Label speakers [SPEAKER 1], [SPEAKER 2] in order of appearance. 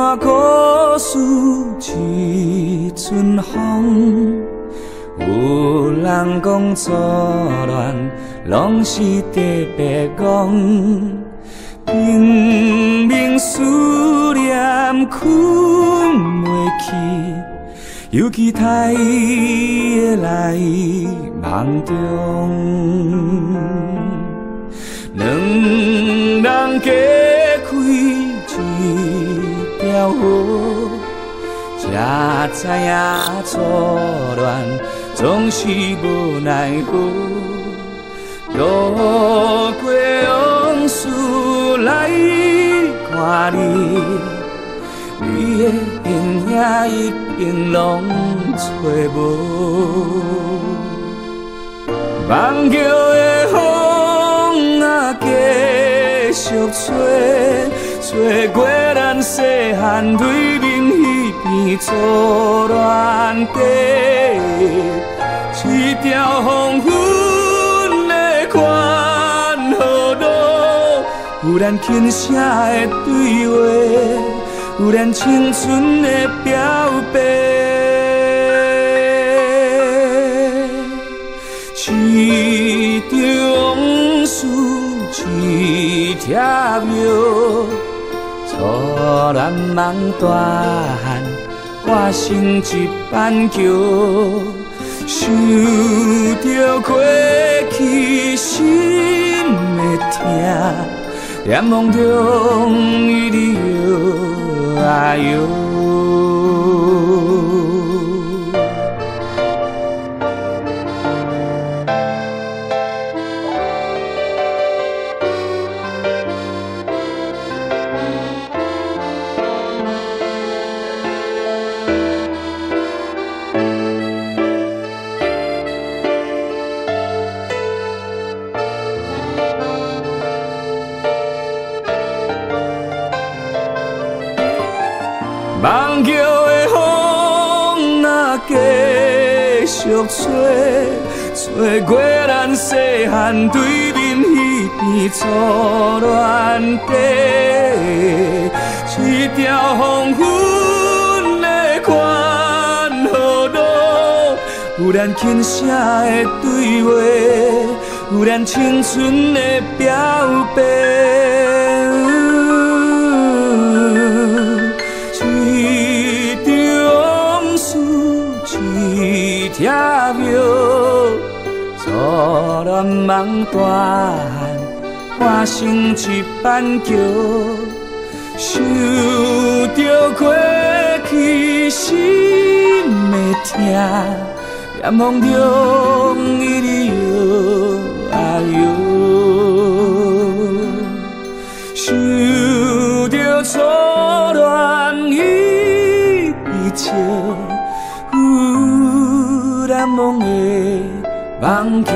[SPEAKER 1] 段故事一阵风。有人讲初恋拢是特别戆，拼命思念困袂去，尤其太会来梦中。两人加开一条河，才知影初恋总是无奈何。路过往事来看你，你的形影已经拢找无。望桥的风啊，继续吹，吹过咱细汉对面迄边初恋地，一条黄昏的宽河路，有咱轻声的对话，有咱青春的表白。一场往事一条庙，初恋梦大汉，我心一板桥。想着过去心会痛，念梦中伊哩摇啊摇。望桥的风啊，继续吹，吹过咱细汉对面迄边初恋地，一条黄昏的宽河路，有咱轻声的对话，有咱青春的表白。一条庙，初恋梦大汉，我心一板桥。想着过去心会痛，念梦中伊哩摇啊摇。想着初恋伊依笑。难忘的望桥。